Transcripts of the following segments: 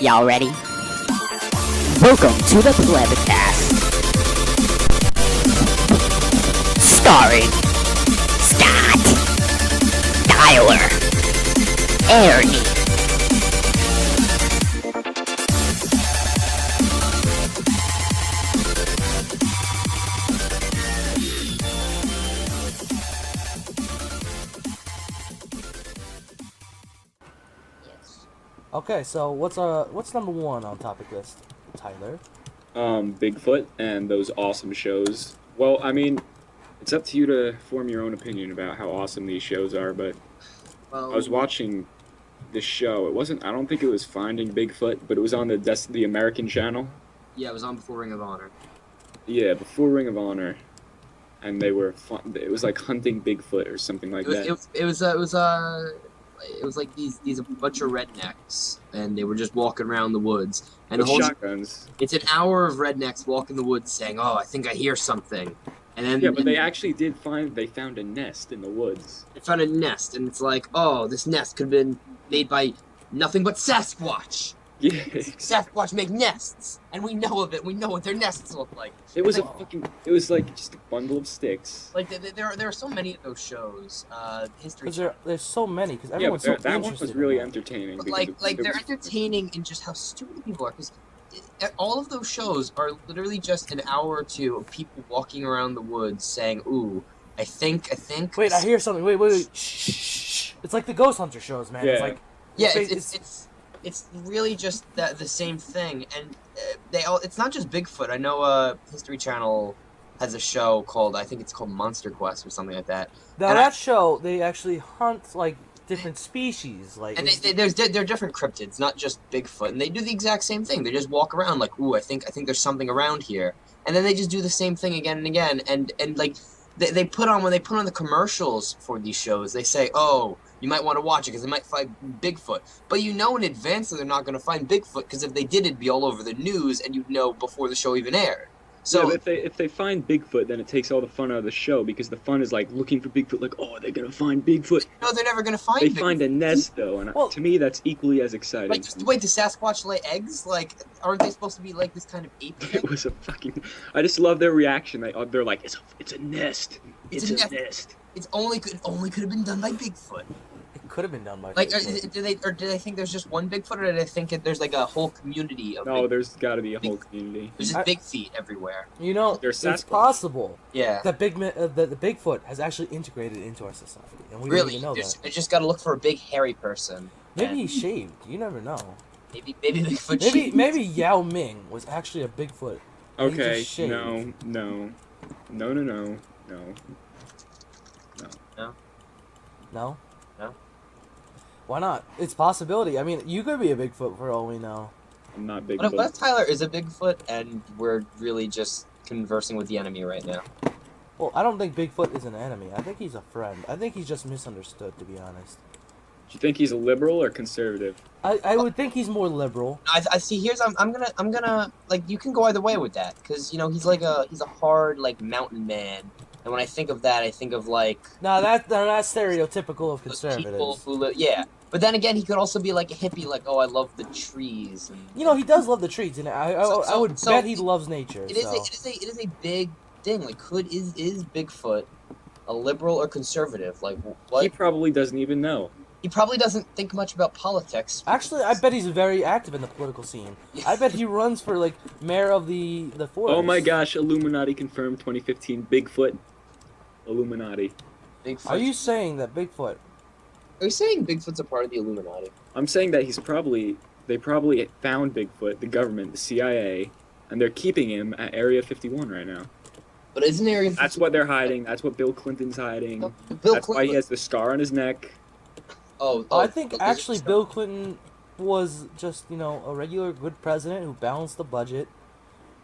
Y'all ready? Welcome to the Plebcast. Starring Scott, Tyler, Ernie. Okay, so what's number one on topic list, Tyler? Bigfoot and those awesome shows. Well, I mean, it's up to you to form your own opinion about how awesome these shows are, but I was watching this show. I don't think it was Finding Bigfoot, but it was on the American channel. Yeah, it was on before Ring of Honor. Yeah, before Ring of Honor. And they were fun. It was like hunting Bigfoot or something like that. It was like these a bunch of rednecks, and they were just walking around the woods. And With the whole shotguns. It's an hour of rednecks walking the woods, saying, "Oh, I think I hear something." And then yeah, but they actually they found a nest in the woods. They found a nest, and it's like, "Oh, this nest could have been made by nothing but Sasquatch." Yeah. Sasquatch make nests, and we know of it. We know what their nests look like. It was like just a bundle of sticks. Like there are so many of those shows. History. Because there's so many. Because everyone's so interested. That one was really entertaining. But they're entertaining in just how stupid people are. Because all of those shows are literally just an hour or two of people walking around the woods saying, "Ooh, I think." Wait, I hear something. Wait. Shh. It's like the Ghost Hunter shows, man. Yeah. It's really just the same thing, and it's not just Bigfoot. I know History Channel has a show called, I think it's called Monster Quest or something like that. Now that show, they actually hunt like different species, like. And they're different cryptids, not just Bigfoot, and they do the exact same thing. They just walk around like, ooh, I think there's something around here, and then they just do the same thing again and again, and like when they put on the commercials for these shows, they say, oh, you might want to watch it because they might find Bigfoot. But you know in advance that they're not going to find Bigfoot because if they did, it'd be all over the news and you'd know before the show even aired. So yeah, if they find Bigfoot, then it takes all the fun out of the show because the fun is like looking for Bigfoot. Like, oh, they're going to find Bigfoot. No, they're never going to find They Bigfoot. find a nest, though, and to me, that's equally as exciting. Like, wait, does Sasquatch lay eggs? Like, aren't they supposed to be like this kind of ape thing? It was a fucking... I just love their reaction. They're like, it's a nest. It's a nest. It only could have been done by Bigfoot. Could have been done by Bigfoot. Do they think there's just one Bigfoot, or do they think there's like a whole community of No, Bigfoot? there's got to be a whole community. There's just big feet everywhere. You know, it's possible that the Bigfoot has actually integrated into our society, and we don't even know that. I just got to look for a big hairy person. Maybe he's shaved. You never know. Maybe Bigfoot shaved. Maybe Yao Ming was actually a Bigfoot. Okay, No. No? No. Why not? It's a possibility. I mean, you could be a Bigfoot for all we know. I'm not Bigfoot. What if Tyler is a Bigfoot and we're really just conversing with the enemy right now? Well, I don't think Bigfoot is an enemy. I think he's a friend. I think he's just misunderstood, to be honest. Do you think he's a liberal or conservative? I would think he's more liberal. I see. I'm gonna like, you can go either way with that, because he's a hard like mountain man. And when I think of that, I think of like... No, that's stereotypical of conservatives. People who live, yeah. But then again, he could also be like a hippie, like, oh, I love the trees. And... he does love the trees, and I would bet he loves nature. It is a big thing. Like, is Bigfoot a liberal or conservative? Like, what? He probably doesn't even know. He probably doesn't think much about politics. Actually, I bet he's very active in the political scene. I bet he runs for, like, mayor of the forest. Oh my gosh, Illuminati confirmed 2015 Bigfoot. Illuminati. Bigfoot. Are you saying that Bigfoot... Are you saying Bigfoot's a part of the Illuminati? I'm saying that they probably found Bigfoot, the government, the CIA, and they're keeping him at Area 51 right now. But isn't Area 51... That's what they're hiding. That's what Bill Clinton's hiding. Why he has the scar on his neck. I think actually Bill Clinton was just, a regular good president who balanced the budget,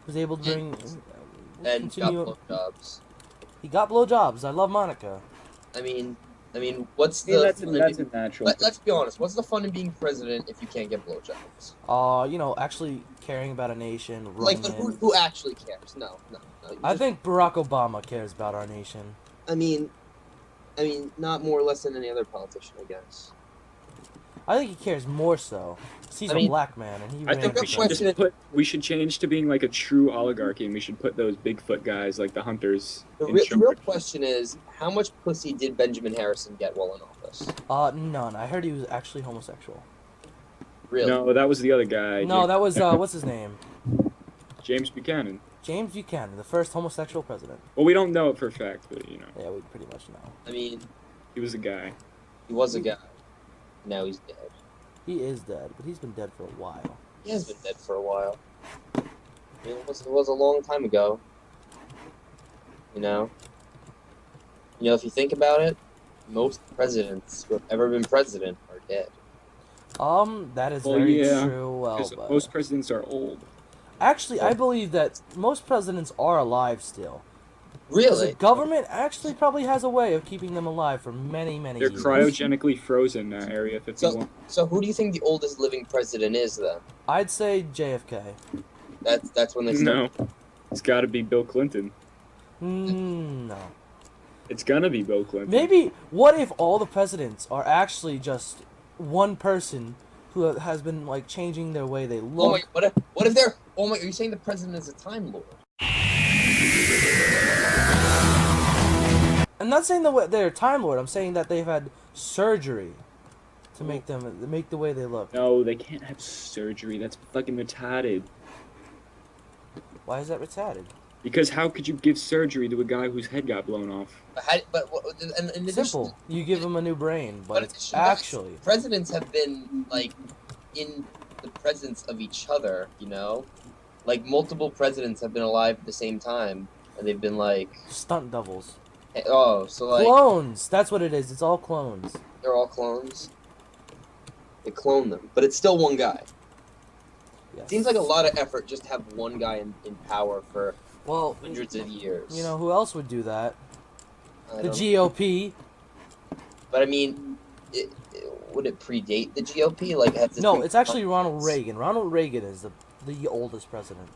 was able to bring... And got blowjobs. He got blowjobs. I love Monica. I mean, what's the... that's a natural... Let's be honest. What's the fun in being president if you can't get blowjobs? Actually caring about a nation, like, but who actually cares? No. I think Barack Obama cares about our nation. I mean, not more or less than any other politician, I guess. I think he cares more so. He's a black man, and he I think ran for we should change to being like a true oligarchy, and we should put those Bigfoot guys, like the hunters. The real question is, how much pussy did Benjamin Harrison get while in office? None. I heard he was actually homosexual. Really? No, that was the other guy. No, that was what's his name? James Buchanan. James Buchanan, the first homosexual president. Well, we don't know it for a fact, but you know. Yeah, we pretty much know. I mean, he was a guy. He was a guy. Now he's dead. He is dead, but he's been dead for a while. He has been dead for a while. I mean, it was a long time ago. You know, if you think about it, most presidents who have ever been president are dead. That is very true. Well, but most presidents are old. Actually, I believe that most presidents are alive still. Really? The government actually probably has a way of keeping them alive for many, many years. They're cryogenically frozen, Area 51. So who do you think the oldest living president is, then? I'd say JFK. That's when they No. It's got to be Bill Clinton. No. It's gonna be Bill Clinton. Maybe, what if all the presidents are actually just one person who has been, like, changing their way they look? Oh my, what if they're... Oh my, are you saying the president is a Time Lord? I'm not saying they're a Time Lord. I'm saying that they've had surgery to make the way they look. No, they can't have surgery. That's fucking retarded. Why is that retarded? Because how could you give surgery to a guy whose head got blown off? In Simple. You give him a new brain, but it's actually... Presidents have been, like, in the presence of each other, you know? Like, multiple presidents have been alive at the same time, and they've been, like... Stunt doubles. Oh, so, like... Clones! That's what it is. It's all clones. They're all clones? They clone them, but it's still one guy. Yes. It seems like a lot of effort just to have one guy in power for... Well, hundreds of years. You know, who else would do that? The GOP. But I mean, would it predate the GOP? Like, no, it's actually Ronald Reagan. Ronald Reagan is the oldest president.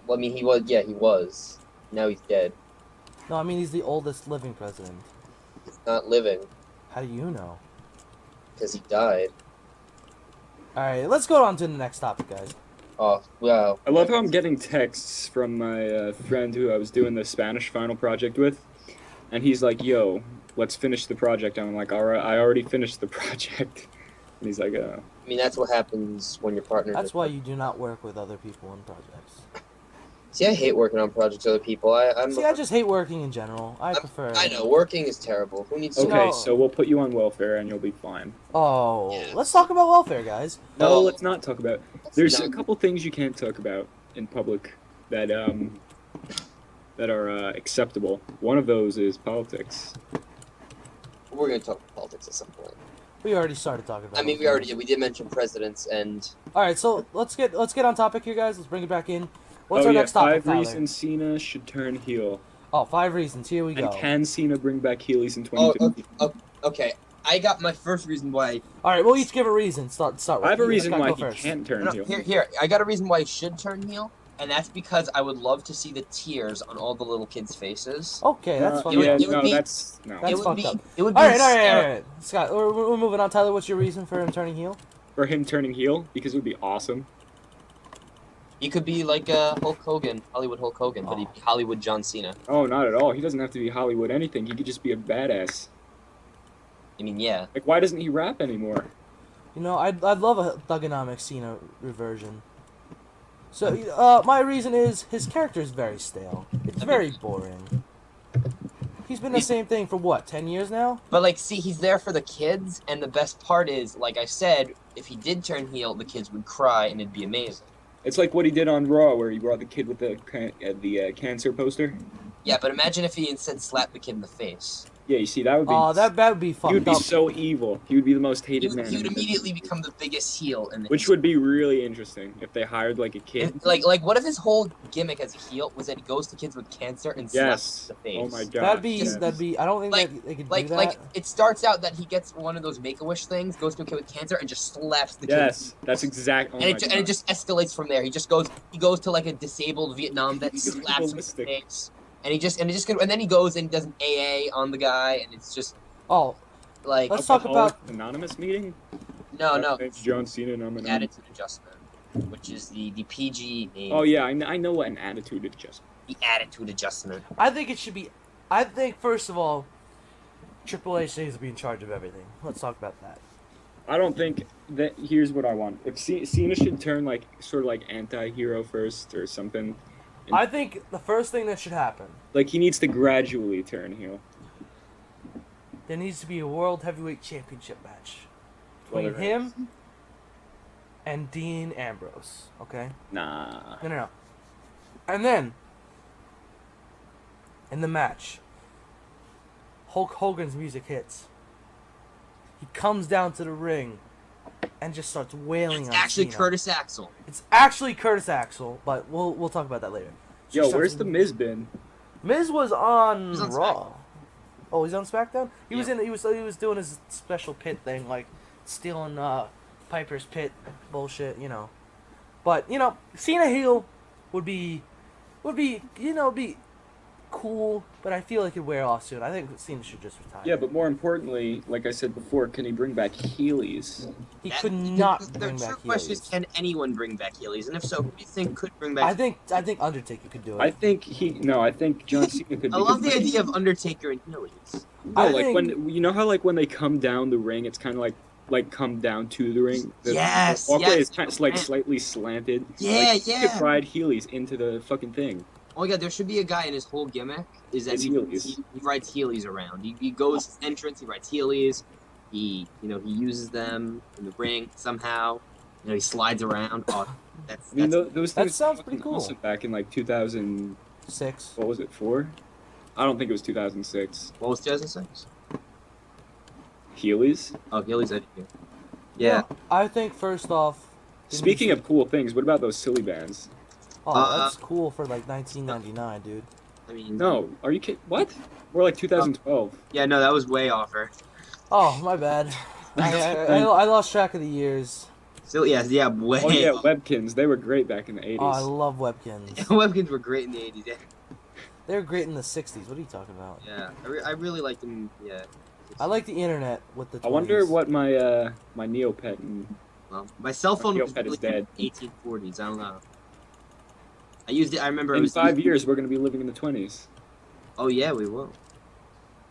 Well, I mean, he was. Now he's dead. No, I mean, he's the oldest living president. He's not living. How do you know? Because he died. Alright, let's go on to the next topic, guys. Oh, wow. I love how I'm getting texts from my friend who I was doing the Spanish final project with, and he's like, yo, let's finish the project. And I'm like, all right, I already finished the project. And he's like, I mean, that's what happens when your partner... That's why you do not work with other people in projects. See, I hate working on projects with other people. I just hate working in general. I prefer... I know, working is terrible. Who needs to... Okay, so we'll put you on welfare and you'll be fine. Oh, yeah. Let's talk about welfare, guys. No, let's not talk about... There's a couple things you can't talk about in public that are acceptable. One of those is politics. We're going to talk about politics at some point. We already started talking about I mean, we did mention presidents and... Alright, so let's get on topic here, guys. Let's bring it back in. What's our next topic, 5 reasons Cena should turn heel. Oh, 5 reasons. Here we go. And can Cena bring back Heelys in 2050? Okay. I got my first reason why... Alright, we'll each give a reason. Start with. I have a reason why he can't turn heel. Here, I got a reason why he should turn heel, and that's because I would love to see the tears on all the little kids' faces. Okay, that's fine. That's fucked up. It would be Alright. Scott, we're moving on. Tyler, what's your reason for him turning heel? For him turning heel? Because it would be awesome. He could be like Hulk Hogan, Hollywood Hulk Hogan, but he'd be Hollywood John Cena. Oh, not at all. He doesn't have to be Hollywood anything. He could just be a badass. I mean, yeah. Like, why doesn't he rap anymore? You know, I'd love a thugonomic Cena reversion. So, my reason is his character is very stale. It's very boring. He's been the same thing for, what, 10 years now? But, like, see, he's there for the kids, and the best part is, like I said, if he did turn heel, the kids would cry, and it'd be amazing. It's like what he did on Raw, where he brought the kid with the cancer poster. Yeah, but imagine if he instead slapped the kid in the face. Yeah, you see, that would be... Oh, that would be fucked up. He would be so evil. He would be the most hated man. He would immediately become the biggest heel. Which would be really interesting, if they hired, like, a kid. Like, what if his whole gimmick as a heel was that he goes to kids with cancer and slaps the face? Oh my god. That'd be... I don't think that they could do that. Like, it starts out that he gets one of those Make-A-Wish things, goes to a kid with cancer, and just slaps the kid. Yes, that's exactly... and it just escalates from there. He goes to, like, a disabled Vietnam vet, slaps him in the face. And then he goes and does an AA on the guy, and it's just... Oh, like... Let's talk about... Anonymous meeting? No. It's John Cena. No, The attitude adjustment, which is the PG name. Oh yeah, I know what an attitude adjustment. The attitude adjustment. I think it should be. I think first of all, Triple H needs to be in charge of everything. Let's talk about that. I don't think that. Here's what I want. If Cena should turn like sort of like anti-hero first or something. I think the first thing that should happen. Like he needs to gradually turn heel. There needs to be a World Heavyweight Championship match between Well, him and Dean Ambrose. Okay. Nah. No. And then, in the match, Hulk Hogan's music hits. He comes down to the ring and just starts wailing on Actually, Cena. Curtis Axel. It's actually Curtis Axel, but we'll talk about that later. Yo, where's the Miz been? Miz was on, He's on Raw. SmackDown. Oh, he's on SmackDown. He was Yeah. in. He was doing his special pit thing, like stealing Piper's pit bullshit, you know. But Cena heel would be be cool, but I feel like it'd wear off soon. I think Cena should just retire. Yeah, but more importantly, like I said before, can he bring back Heelys? He could not The bring true back question is, Heelys. can anyone bring back Heelys? And if so, who do you think could bring back? I think Undertaker could do it. I think John Cena could. I love the idea of Undertaker and Heelys. No, I like think- when when they come down the ring, it's kind of like come down to the ring. Yes, The walkway yes. is kind of like slightly slanted. Yeah, like, yeah. You could ride Heelys into the fucking thing. Oh yeah, there should be a guy in his whole gimmick is that It's he Heelys. rides Heelys around. He goes his entrance, he rides Heelys. He uses them in the ring somehow. He slides around. Oh, that's I mean, those that things sounds were pretty cool. awesome back in like 2000. 6. What was it? 4? I don't think it was 2006. what was 2006? Heelys. Oh, Heelys, I did hear. Yeah. Well, I think first off. Speaking of cool things, what about those silly bands? Oh, that's cool for like 1999, dude. I mean, No, are you kidding? What? More like 2012. Yeah, no, that was way off her. Oh, my bad. I lost track of the years. Still, yeah, way. Oh yeah, off. Webkins. They were great back in the 80s. Oh, I love Webkins. Webkins were great in the 80s. Yeah, They were great in the 60s. What are you talking about? yeah. I really liked them. Yeah. I like the internet with the 20s. I wonder what my my Neopet and Well, my cell phone was Neopet is really dead. 1840s. I don't know. I used it. I remember. In 5 years we're gonna be living in the 20s. Oh yeah, we will.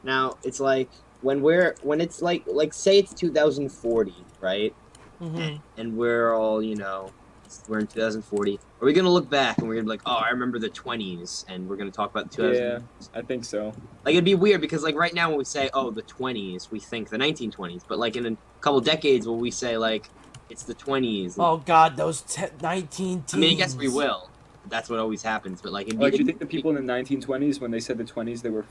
Now it's like when it's like say it's 2040, right? Mm-hmm. And we're all we're in 2040. Are we gonna look back and we're gonna be like, oh, I remember the 20s, and we're gonna talk about the 2000s? Yeah, I think so. Like it'd be weird because like right now when we say oh the 20s, we think the 1920s, but like in a couple decades will we say like it's the 20s? Oh God, those 19 teens. I mean, I guess we will. That's what always happens. But like, it'd be, Like, do you think the people in the 1920s, when they said the 20s, they were?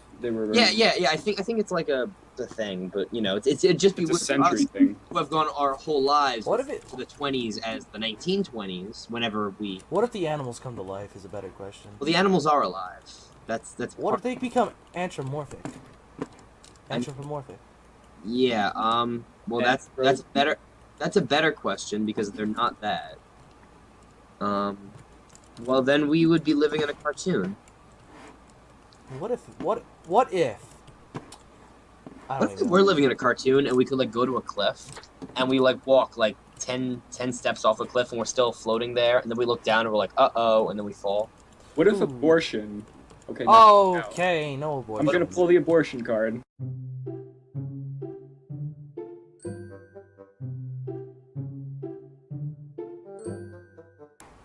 Yeah. I think it's like the thing, but it'd just be It's a with century us thing. who have gone our whole lives What if it? to the 20s as the 1920s. Whenever we, What if the animals come to life? Is a better question. well, the animals are alive. That's What part- if they become anthropomorphic? Anthropomorphic. Yeah. Well, Yeah, that's better. That's a better question because they're not that. Well, then we would be living in a cartoon. What if? I don't What if even we're know. living in a cartoon and we could like go to a cliff and we like walk like 10 steps off a cliff and we're still floating there, and then we look down and we're like, uh-oh, and then we fall. What if Ooh. abortion? Okay. no. Okay, no boy. I'm gonna pull the abortion card.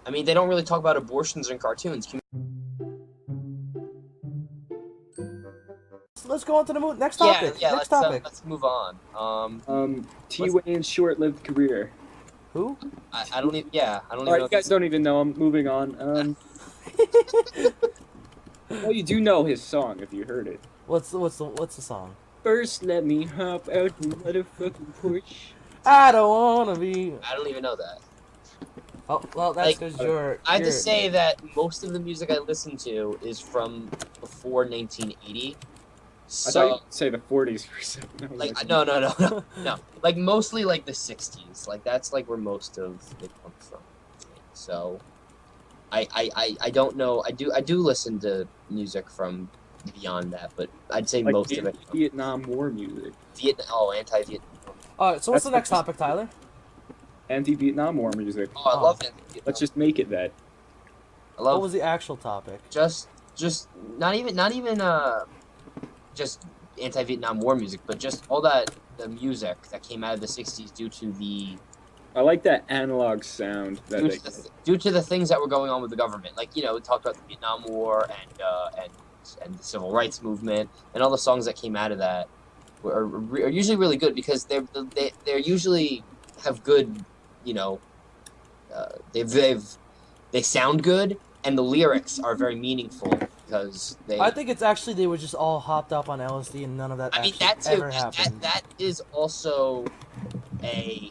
I mean, they don't really talk about abortions in cartoons. Let's go on to the next topic. Yeah, Next topic. let's move on. T. Wayne's short-lived career. Who? I don't even, I don't even Alright, know. you guys don't even know. I'm moving on. Well, you do know his song if you heard it. What's the song? First, let me hop out the motherfucking porch. I don't wanna be. I don't even know that. Oh, well, that's Like, because you're. I have to you're- say that most of the music I listen to is from before 1980. I So, thought you'd say the 40s for a second. I was like, no. Like, mostly, like, the 60s. Like, that's, like, where most of it comes from. So, I don't know. I do listen to music from beyond that, but I'd say like most of it. Vietnam War music. Anti-Vietnam. All right. So what's the That's next topic, Tyler? Anti-Vietnam War music. Oh, I love anti-Vietnam. Let's just make it that. I love What was the actual topic? just not even just anti-Vietnam War music, but just all the music that came out of the '60s due to the I like that analog sound that due to the things that were going on with the government. Like, we talked about the Vietnam War and the Civil Rights Movement, and all the songs that came out of that are usually really good because they're usually have good, they sound good, and the lyrics are very meaningful because I think it's actually they were just all hopped up on LSD and none of that ever happened. That is also a.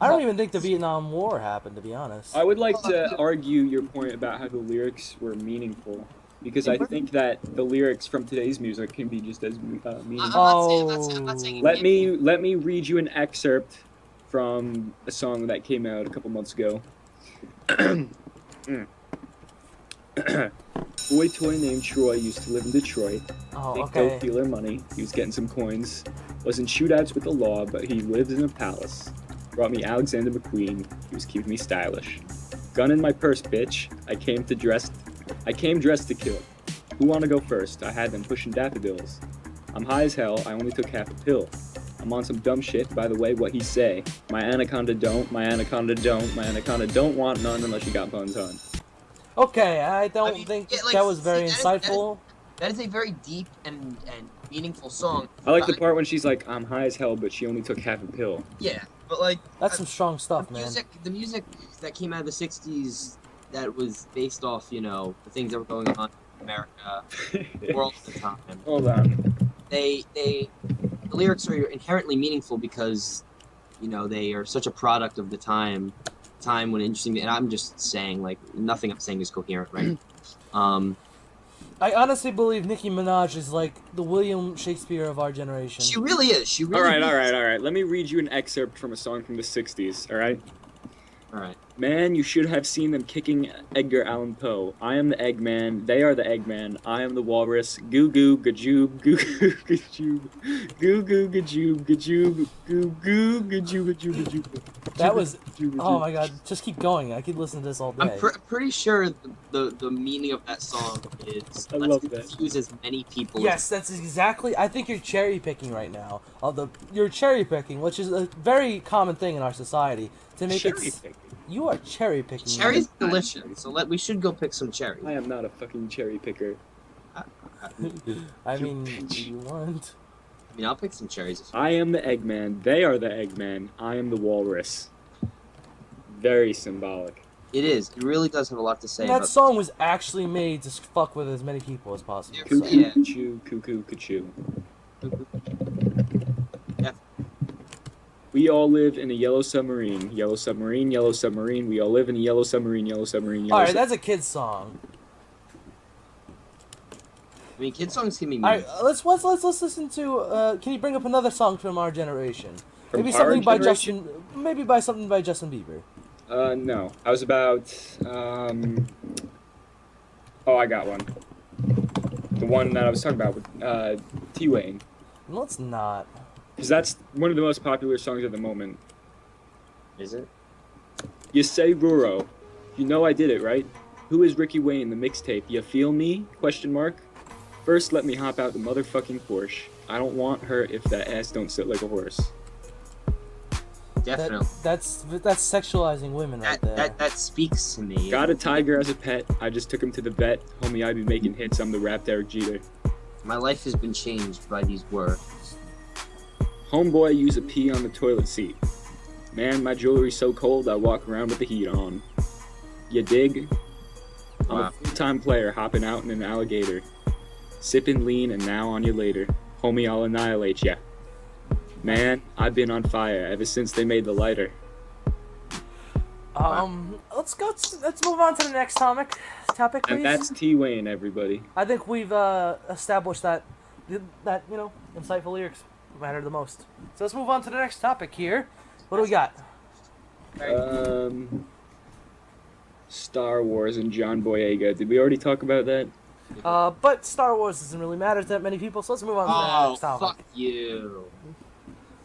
I don't even think the Vietnam War happened, to be honest. I would like to argue your point about how the lyrics were meaningful, because I think that the lyrics from today's music can be just as meaningful. I'm not saying Let me read you an excerpt from a song that came out a couple months ago. Boy toy named Troy used to live in Detroit. Oh, Big okay. dope dealer money. He was getting some coins. Was in shootouts with the law, but he lived in a palace. Brought me Alexander McQueen. He was keeping me stylish. Gun in my purse, bitch. I came dressed to kill. Who wanna go first? I had them pushing daffodils. I'm high as hell. I only took half a pill. I'm on some dumb shit. By the way, what he say? My anaconda don't. My anaconda don't. My anaconda don't want none unless you got buns on. Okay, I don't think that was very insightful. That is a very deep and meaningful song. I like the part when she's like, I'm high as hell, but she only took half a pill. Yeah, but like That's some strong stuff, man. The music that came out of the '60s that was based off, the things that were going on in America, the world at the time. Hold on. The lyrics are inherently meaningful because, they are such a product of the time when interesting. And I'm just saying, like, nothing I'm saying is coherent, right? I honestly believe Nicki Minaj is like the William Shakespeare of our generation. She really is. She really All is. right. Let me read you an excerpt from a song from the 60s, all right? All right. Man, you should have seen them kicking Edgar Allan Poe. I am the Eggman, they are the Eggman, I am the Walrus, goo goo gajoob, goo goo gajoob, goo goo gajoob, gajoob, goo goo gajoob, gajoob, gajoob. That was, oh my god, just keep going, I could listen to this all day. I'm pretty sure the meaning of that song is I love that. confuse as many people. Yes, that's exactly, I think you're cherry picking right now. You're cherry picking, which is a very common thing in our society. To make you are cherry picking. Cherry's delicious, so we should go pick some cherries. I am not a fucking cherry picker. I mean, do you want? I mean, I'll pick some cherries. I am the Eggman, they are the Eggman, I am the Walrus. Very symbolic. It is. It really does have a lot to say. That song was actually made to fuck with as many people as possible. Cuckoo, Yeah. cuckoo, cuckoo, cuckoo. Yeah. We all live in a yellow submarine. Yellow submarine, yellow submarine. We all live in a yellow submarine, yellow submarine, yellow Alright, that's a kid's song. I mean, kid songs can be. Alright, let's listen to. Can you bring up another song from our generation? From Maybe our something by generation? Justin. Maybe by something by Justin Bieber. No. I was about, Oh, I got one. The one that I was talking about with, T-Wayne. No, it's not. Because that's one of the most popular songs at the moment. Is it? You say Ruro. You know I did it, right? Who is Ricky Wayne, the mixtape? You feel me? Question mark. First, let me hop out the motherfucking Porsche. I don't want her if that ass don't sit like a horse. Definitely. That's sexualizing women right there. That speaks to me. Got a tiger as a pet. I just took him to the vet. Homie, I be making hits. I'm the rap Derek Jeter. My life has been changed by these words. Homeboy use a pee on the toilet seat. Man, my jewelry's so cold I walk around with the heat on. You dig? I'm Wow. a full-time player hopping out in an alligator. Sipping lean and now on you later. Homie, I'll annihilate ya. Man, I've been on fire ever since they made the lighter. Let's move on to the next topic, please. And that's T-Wayne, everybody. I think we've established that insightful lyrics matter the most. So let's move on to the next topic here. What do we got? Star Wars and John Boyega. Did we already talk about that? But Star Wars doesn't really matter to that many people, so let's move on to the next topic. Fuck you.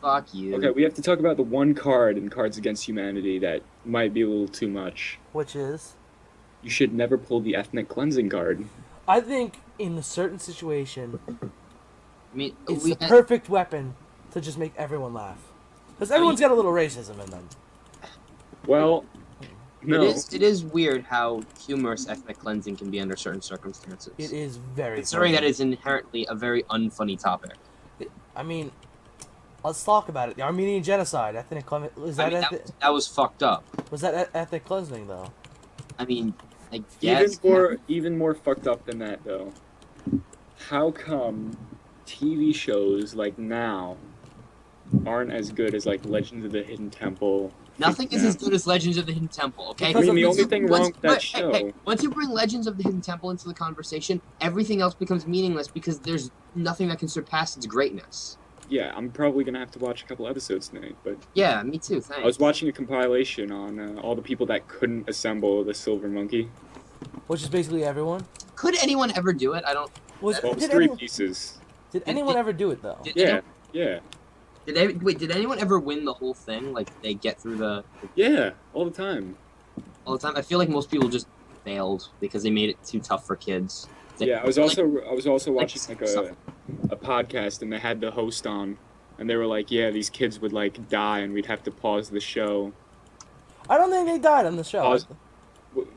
Fuck you. Okay, we have to talk about the one card in Cards Against Humanity that might be a little too much. Which is? You should never pull the ethnic cleansing card. I think in a certain situation, I mean, it's the perfect weapon to just make everyone laugh. Because everyone's got a little racism in them. Well, no. It is weird how humorous ethnic cleansing can be under certain circumstances. It is very Considering funny. that it's inherently a very unfunny topic. I mean, let's talk about it. The Armenian genocide, ethnic cleansing. That was fucked up. Was that ethnic cleansing though? I mean, I guess. Even more fucked up than that, though. How come TV shows like now aren't as good as like Legends of the Hidden Temple? Nothing is as good as Legends of the Hidden Temple, okay? I mean, the only thing wrong with that show... Hey, once you bring Legends of the Hidden Temple into the conversation, everything else becomes meaningless because there's nothing that can surpass its greatness. Yeah, I'm probably gonna have to watch a couple episodes tonight, but... Yeah, me too, thanks. I was watching a compilation on all the people that couldn't assemble the Silver Monkey. Which is basically everyone? Could anyone ever do it? I don't... Well, it was three pieces. Did anyone ever do it, though? Yeah. Did anyone ever win the whole thing? Like, they get through the... Yeah, all the time. All the time? I feel like most people just failed because they made it too tough for kids. Yeah, I was also watching like a podcast, and they had the host on, and they were like, yeah, these kids would like die, and we'd have to pause the show. I don't think they died on the show. Pause,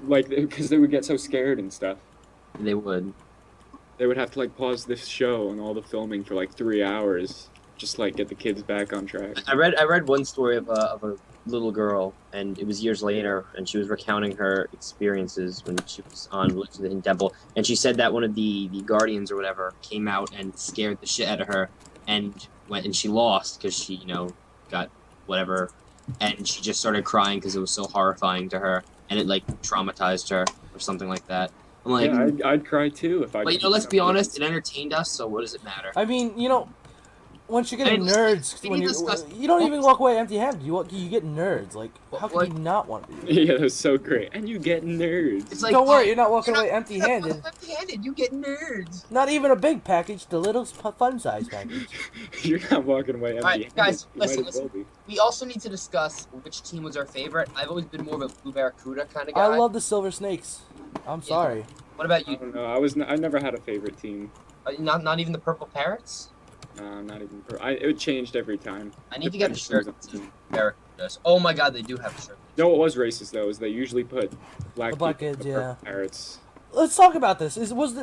like, because they would get so scared and stuff. They would. They would have to like pause this show and all the filming for like 3 hours, just like get the kids back on track. I read one story of a little girl, and it was years later, and she was recounting her experiences when she was on Legends of the Hidden Temple, and she said that one of the guardians or whatever came out and scared the shit out of her, and went and she lost because she got whatever, and she just started crying because it was so horrifying to her, and it like traumatized her or something like that. I'm like, yeah, I'd cry too if I. But let's be honest, it entertained us, so what does it matter? I mean, once you get nerds, you don't even walk away empty-handed. You get nerds. Like, how can you not want to? Yeah, that was so great. And you get nerds. It's like, don't worry, you're not walking away empty-handed. Empty-handed, you get nerds. Not even a big package, the little fun-size package. You're not walking away empty-handed. Alright, guys, listen. We also need to discuss which team was our favorite. I've always been more of a Blue Barracuda kind of guy. I love the Silver Snakes. I'm sorry. What about you? I don't know. I never had a favorite team. Not even the Purple Parrots? Not even. It changed every time. I need to get a shirt. Barracudas. Oh my god, they do have a shirt. No, what was racist though is they usually put black kids, yeah. Parrots. Let's talk about this. Was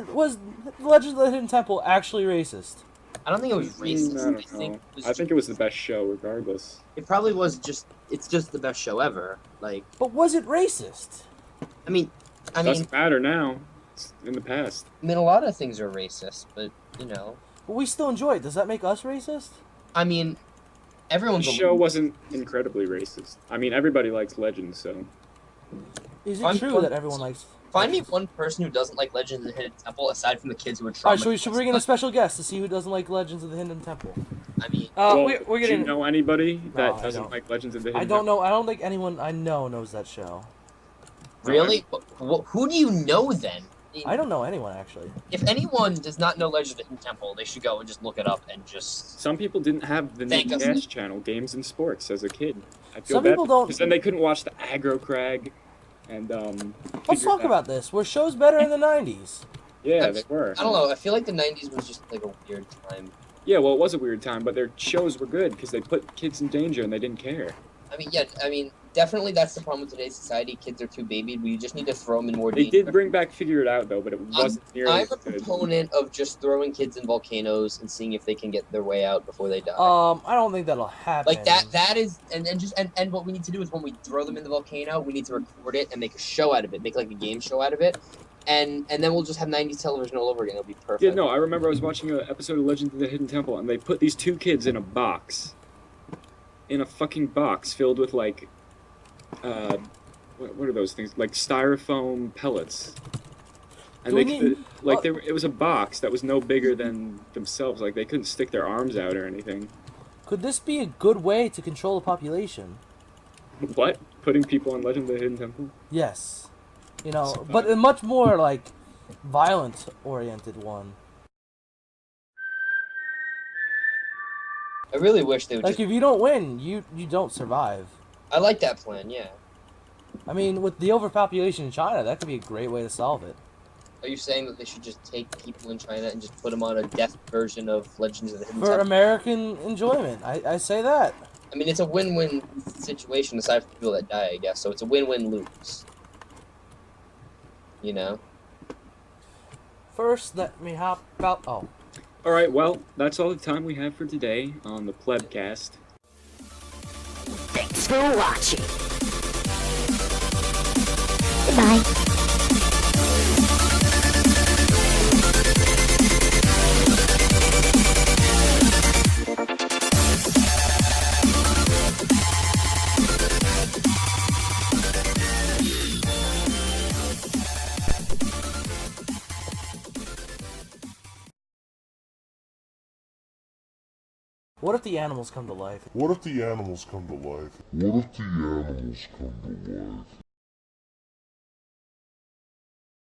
Legends of the Hidden Temple actually racist? I don't think it was racist. I think it was the best show, regardless. It probably was just. It's just the best show ever. Like. But was it racist? I mean, doesn't matter now. It's in the past. I mean, a lot of things are racist, but But we still enjoy it. Does that make us racist? I mean, everyone's. The show wasn't incredibly racist. I mean, everybody likes Legends, so. Is it true that everyone likes? Find me one person who doesn't like Legends of the Hidden Temple, aside from the kids who are traumatized. Alright, should we bring in a special guest to see who doesn't like Legends of the Hidden Temple? I mean, we're do you know anybody that No, doesn't like Legends of the Hidden I don't Temple? know. I don't think anyone I know knows that show. Really? Who do you know then? I don't know anyone actually. If anyone does not know Legends of the Hidden Temple, they should go and just look it up and just. Some people didn't have the Nick Cash channel, Games and Sports, as a kid. I feel Some bad people don't. because then they couldn't watch the Aggro Crag, and Let's talk about this. Were shows better in the '90s? Yeah, they were. I don't know. I feel like the '90s was just like a weird time. Yeah, well, it was a weird time, but their shows were good because they put kids in danger and they didn't care. I mean, definitely that's the problem with today's society. Kids are too babied. We just need to throw them in more danger. They did bring back Figure It Out, though, but it wasn't nearly I'm as a good. proponent of just throwing kids in volcanoes and seeing if they can get their way out before they die. I don't think that'll happen. Like that is, and what we need to do is when we throw them in the volcano, we need to record it and make a show out of it, make like a game show out of it, and then we'll just have 90s television all over again. It'll be perfect. Yeah, no, I remember I was watching an episode of Legends of the Hidden Temple, and they put these two kids in a box. In a fucking box filled with, like, what are those things? Like styrofoam pellets. And it was a box that was no bigger than themselves. Like, they couldn't stick their arms out or anything. Could this be a good way to control the population? What? Putting people on Legend of the Hidden Temple? Yes. But a much more, like, violent-oriented one. I really wish they would Like, if you don't win, you don't survive. I like that plan, yeah. I mean, with the overpopulation in China, that could be a great way to solve it. Are you saying that they should just take people in China and just put them on a death version of Legends of the Hidden For Temple? American enjoyment, I say that. I mean, it's a win-win situation aside from the people that die, I guess. So it's a win-win-lose. You know? First, let me hop out. Oh. Alright, well, that's all the time we have for today on the Plebcast. Thanks for watching. Goodbye. What if the animals come to life? What if the animals come to life? What if the animals come to life?